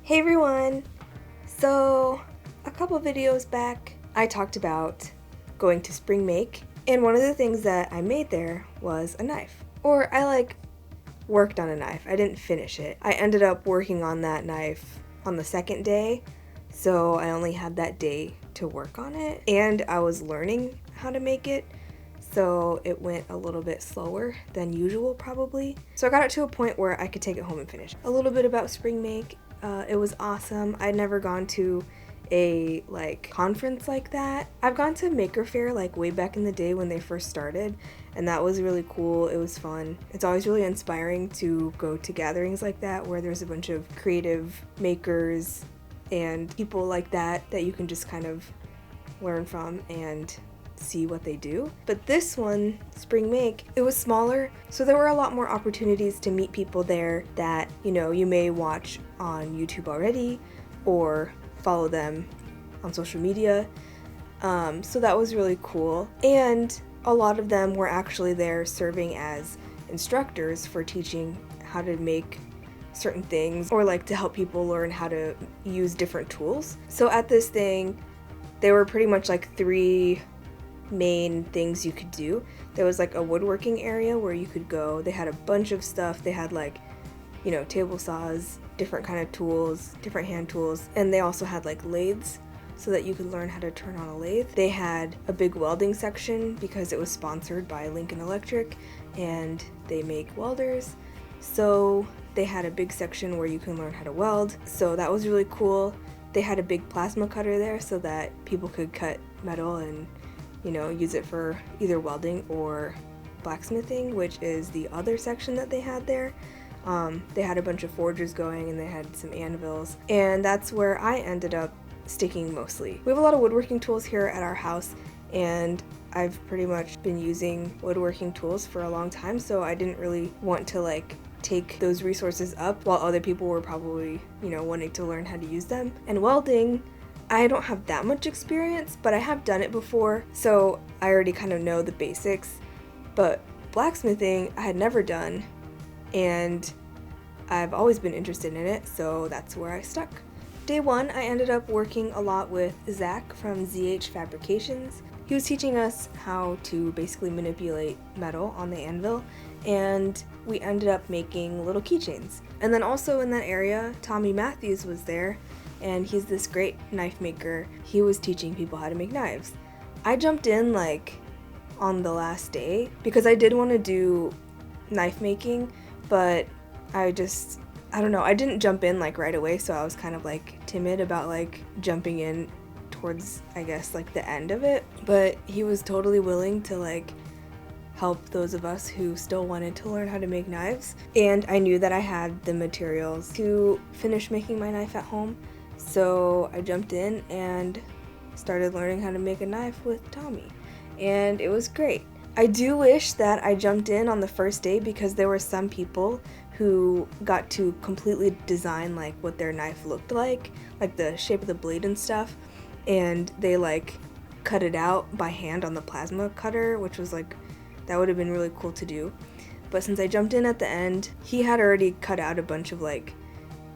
Hey everyone! So, a couple videos back, I talked about going to spring make, and one of the things that I made there was a knife. Or I worked on a knife. I didn't finish it. I ended up working on that knife on the second day, so I only had that day to work on it, and I was learning how to make it, so it went a little bit slower than usual probably. So I got it to a point where I could take it home and finish. A little bit about spring make. It was awesome. I'd never gone to a conference like that. I've gone to Maker Faire way back in the day when they first started, and that was really cool. It was fun. It's always really inspiring to go to gatherings like that where there's a bunch of creative makers and people like that you can just kind of learn from and see what they do. But this one, Spring Make, it was smaller, so there were a lot more opportunities to meet people there that, you may watch on YouTube already or follow them on social media. So that was really cool. And a lot of them were actually there serving as instructors for teaching how to make certain things or to help people learn how to use different tools. So at this thing, there were pretty much three main things you could do. There was a woodworking area where you could go. They had a bunch of stuff. They had table saws, different kind of tools, different hand tools, and they also had lathes so that you could learn how to turn on a lathe. They had a big welding section because it was sponsored by Lincoln Electric and they make welders. So they had a big section where you can learn how to weld. So that was really cool. They had a big plasma cutter there so that people could cut metal and use it for either welding or blacksmithing, which is the other section that they had there. They had a bunch of forgers going and they had some anvils, and that's where I ended up sticking mostly. We have a lot of woodworking tools here at our house, and I've pretty much been using woodworking tools for a long time, so I didn't really want to take those resources up while other people were probably, wanting to learn how to use them. And welding, I don't have that much experience, but I have done it before, so I already kind of know the basics. But blacksmithing, I had never done, and I've always been interested in it, so that's where I stuck. Day one, I ended up working a lot with Zach from ZH Fabrications. He was teaching us how to basically manipulate metal on the anvil, and we ended up making little keychains. And then also in that area, Tommy Matthews was there, and he's this great knife maker. He was teaching people how to make knives. I jumped in on the last day because I did want to do knife making, but I don't know, I didn't jump in right away, so I was kind of timid about jumping in towards, I guess, the end of it. But he was totally willing to help those of us who still wanted to learn how to make knives, and I knew that I had the materials to finish making my knife at home. So I jumped in and started learning how to make a knife with Tommy, and it was great. I do wish that I jumped in on the first day because there were some people who got to completely design what their knife looked like the shape of the blade and stuff, and they cut it out by hand on the plasma cutter, which was that would have been really cool to do. But since I jumped in at the end, he had already cut out a bunch of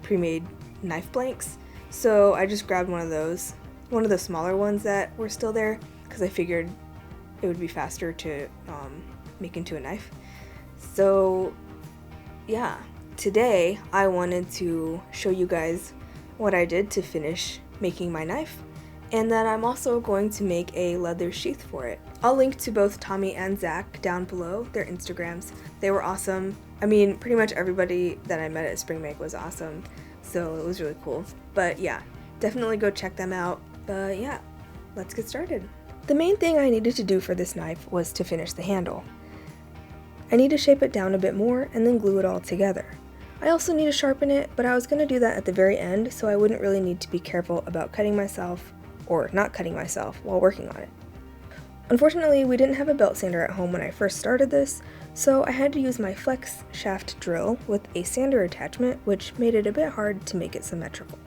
pre-made knife blanks. So I just grabbed one of those, one of the smaller ones that were still there, because I figured it would be faster to make into a knife. So yeah, today I wanted to show you guys what I did to finish making my knife, and then I'm also going to make a leather sheath for it. I'll link to both Tommy and Zach down below, their Instagrams. They were awesome. I mean, pretty much everybody that I met at Spring Make was awesome. So it was really cool. But yeah, definitely go check them out. But yeah, let's get started. The main thing I needed to do for this knife was to finish the handle. I need to shape it down a bit more and then glue it all together. I also need to sharpen it, but I was going to do that at the very end, so I wouldn't really need to be careful about cutting myself or not cutting myself while working on it. Unfortunately, we didn't have a belt sander at home when I first started this, so I had to use my flex shaft drill with a sander attachment, which made it a bit hard to make it symmetrical.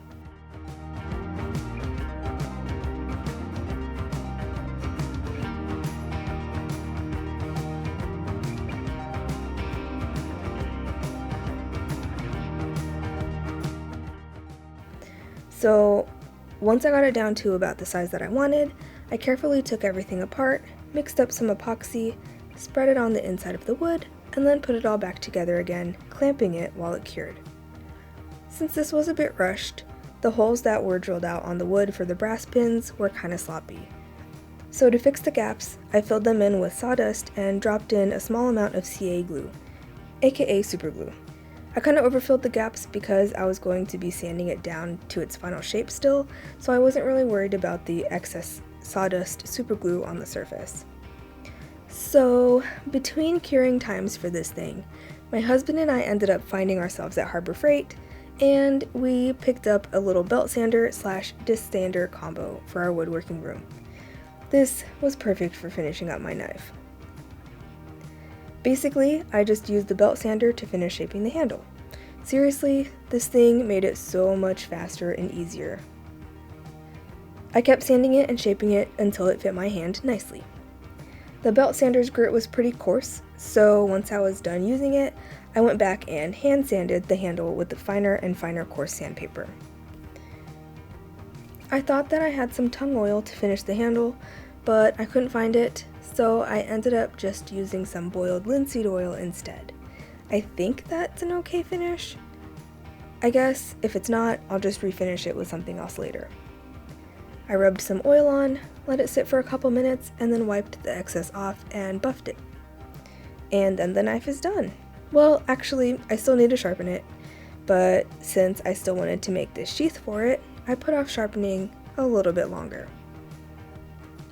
So once I got it down to about the size that I wanted, I carefully took everything apart, mixed up some epoxy, spread it on the inside of the wood, and then put it all back together again, clamping it while it cured. Since this was a bit rushed, the holes that were drilled out on the wood for the brass pins were kinda sloppy. So to fix the gaps, I filled them in with sawdust and dropped in a small amount of CA glue, aka super glue. I kind of overfilled the gaps because I was going to be sanding it down to its final shape still, so I wasn't really worried about the excess sawdust super glue on the surface. So between curing times for this thing, my husband and I ended up finding ourselves at Harbor Freight, and we picked up a little belt sander / disc sander combo for our woodworking room. This was perfect for finishing up my knife. Basically, I just used the belt sander to finish shaping the handle. Seriously, this thing made it so much faster and easier. I kept sanding it and shaping it until it fit my hand nicely. The belt sander's grit was pretty coarse, so once I was done using it, I went back and hand sanded the handle with the finer and finer coarse sandpaper. I thought that I had some tung oil to finish the handle, but I couldn't find it, so I ended up just using some boiled linseed oil instead. I think that's an okay finish. I guess if it's not, I'll just refinish it with something else later. I rubbed some oil on, let it sit for a couple minutes, and then wiped the excess off and buffed it. And then the knife is done. Well, actually, I still need to sharpen it, but since I still wanted to make this sheath for it, I put off sharpening a little bit longer.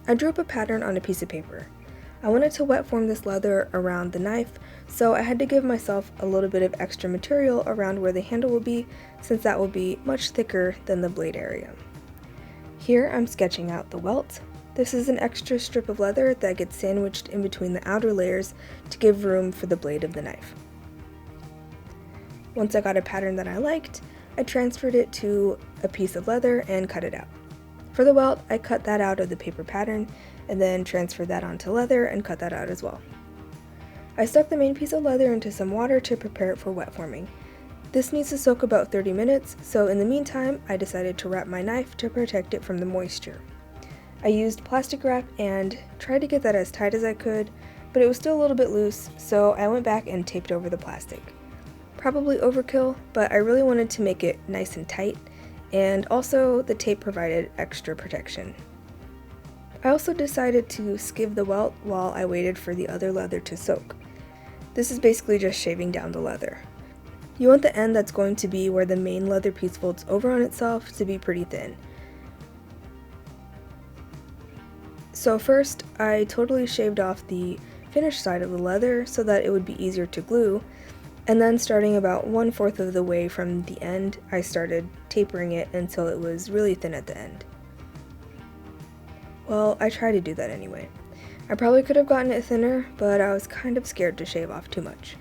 I drew up a pattern on a piece of paper. I wanted to wet form this leather around the knife, so I had to give myself a little bit of extra material around where the handle will be, since that will be much thicker than the blade area. Here I'm sketching out the welt. This is an extra strip of leather that gets sandwiched in between the outer layers to give room for the blade of the knife. Once I got a pattern that I liked, I transferred it to a piece of leather and cut it out. For the welt, I cut that out of the paper pattern and then transferred that onto leather and cut that out as well. I stuck the main piece of leather into some water to prepare it for wet forming. This needs to soak about 30 minutes, so in the meantime, I decided to wrap my knife to protect it from the moisture. I used plastic wrap and tried to get that as tight as I could, but it was still a little bit loose, so I went back and taped over the plastic. Probably overkill, but I really wanted to make it nice and tight, and also the tape provided extra protection. I also decided to skive the welt while I waited for the other leather to soak. This is basically just shaving down the leather. You want the end that's going to be where the main leather piece folds over on itself to be pretty thin. So first, I totally shaved off the finished side of the leather so that it would be easier to glue, and then starting about 1/4 of the way from the end, I started tapering it until it was really thin at the end. Well, I tried to do that anyway. I probably could have gotten it thinner, but I was kind of scared to shave off too much.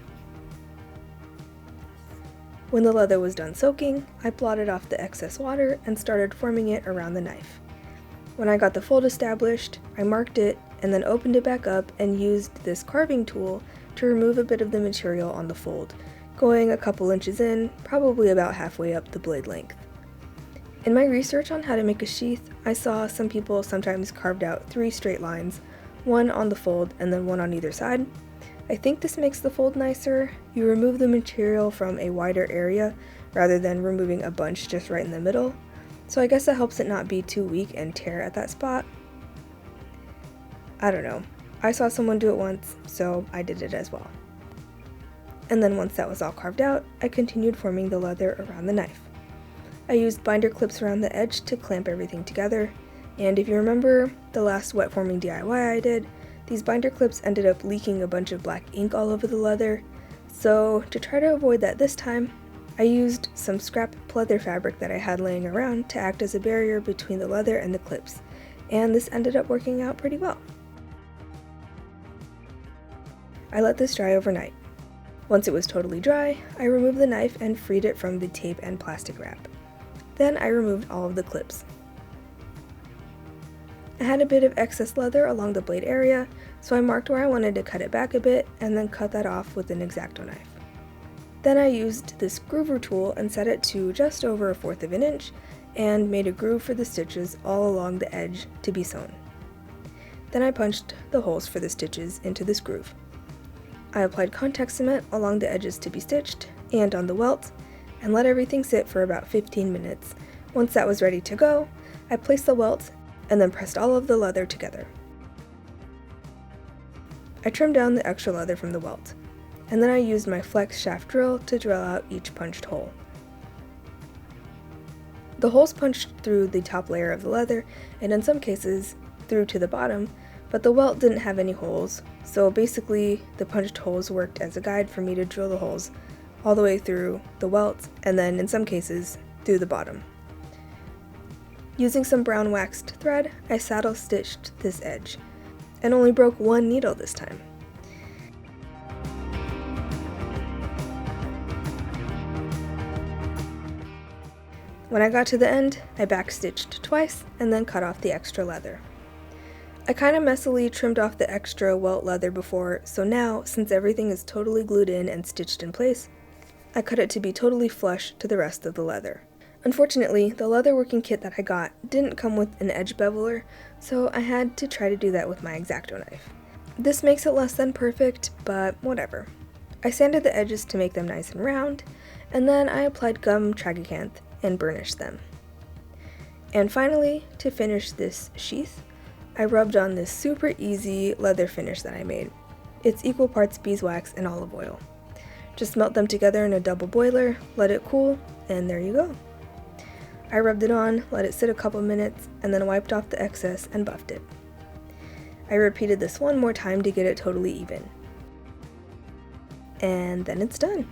When the leather was done soaking, I blotted off the excess water and started forming it around the knife. When I got the fold established, I marked it and then opened it back up and used this carving tool to remove a bit of the material on the fold, going a couple inches in, probably about halfway up the blade length. In my research on how to make a sheath, I saw some people sometimes carved out 3 straight lines, one on the fold and then one on either side. I think this makes the fold nicer. You remove the material from a wider area rather than removing a bunch just right in the middle, so I guess that helps it not be too weak and tear at that spot. I don't know. I saw someone do it once, so I did it as well. And then once that was all carved out, I continued forming the leather around the knife. I used binder clips around the edge to clamp everything together, and if you remember the last wet forming DIY I did, these binder clips ended up leaking a bunch of black ink all over the leather, so to try to avoid that this time, I used some scrap pleather fabric that I had laying around to act as a barrier between the leather and the clips, and this ended up working out pretty well. I let this dry overnight. Once it was totally dry, I removed the knife and freed it from the tape and plastic wrap. Then I removed all of the clips. I had a bit of excess leather along the blade area, so I marked where I wanted to cut it back a bit and then cut that off with an X-Acto knife. Then I used this groover tool and set it to just over 1/4 of an inch and made a groove for the stitches all along the edge to be sewn. Then I punched the holes for the stitches into this groove. I applied contact cement along the edges to be stitched and on the welt, and let everything sit for about 15 minutes. Once that was ready to go, I placed the welt and then pressed all of the leather together. I trimmed down the extra leather from the welt, and then I used my flex shaft drill to drill out each punched hole. The holes punched through the top layer of the leather, and in some cases through to the bottom, but the welt didn't have any holes, so basically the punched holes worked as a guide for me to drill the holes all the way through the welt, and then in some cases through the bottom. Using some brown waxed thread, I saddle stitched this edge, and only broke one needle this time. When I got to the end, I backstitched twice and then cut off the extra leather. I kind of messily trimmed off the extra welt leather before, so now, since everything is totally glued in and stitched in place, I cut it to be totally flush to the rest of the leather. Unfortunately, the leather working kit that I got didn't come with an edge beveler, so I had to try to do that with my X-Acto knife. This makes it less than perfect, but whatever. I sanded the edges to make them nice and round, and then I applied gum tragacanth and burnished them. And finally, to finish this sheath, I rubbed on this super easy leather finish that I made. It's equal parts beeswax and olive oil. Just melt them together in a double boiler, let it cool, and there you go. I rubbed it on, let it sit a couple minutes, and then wiped off the excess and buffed it. I repeated this one more time to get it totally even. And then it's done.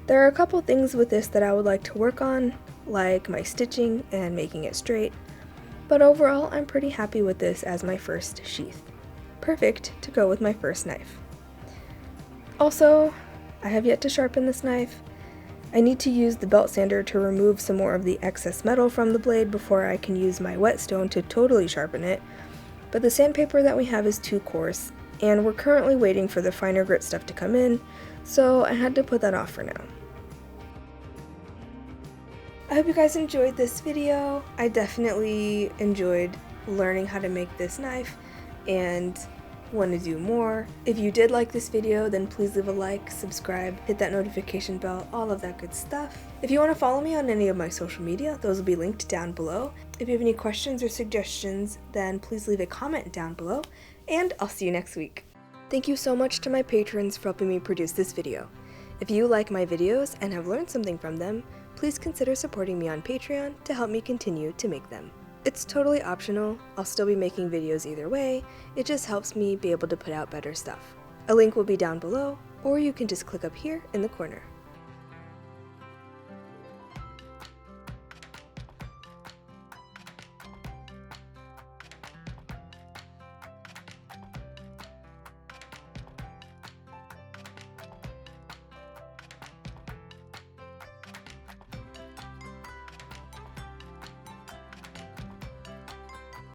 There are a couple things with this that I would like to work on, like my stitching and making it straight, but overall I'm pretty happy with this as my first sheath. Perfect to go with my first knife. Also, I have yet to sharpen this knife. I need to use the belt sander to remove some more of the excess metal from the blade before I can use my whetstone to totally sharpen it, but the sandpaper that we have is too coarse, and we're currently waiting for the finer grit stuff to come in, so I had to put that off for now. I hope you guys enjoyed this video. I definitely enjoyed learning how to make this knife and want to do more. If you did like this video, then please leave a like, subscribe, hit that notification bell, all of that good stuff. If you want to follow me on any of my social media, those will be linked down below. If you have any questions or suggestions, then please leave a comment down below, and I'll see you next week. Thank you so much to my patrons for helping me produce this video. If you like my videos and have learned something from them, please consider supporting me on Patreon to help me continue to make them. It's totally optional. I'll still be making videos either way. It just helps me be able to put out better stuff. A link will be down below, or you can just click up here in the corner.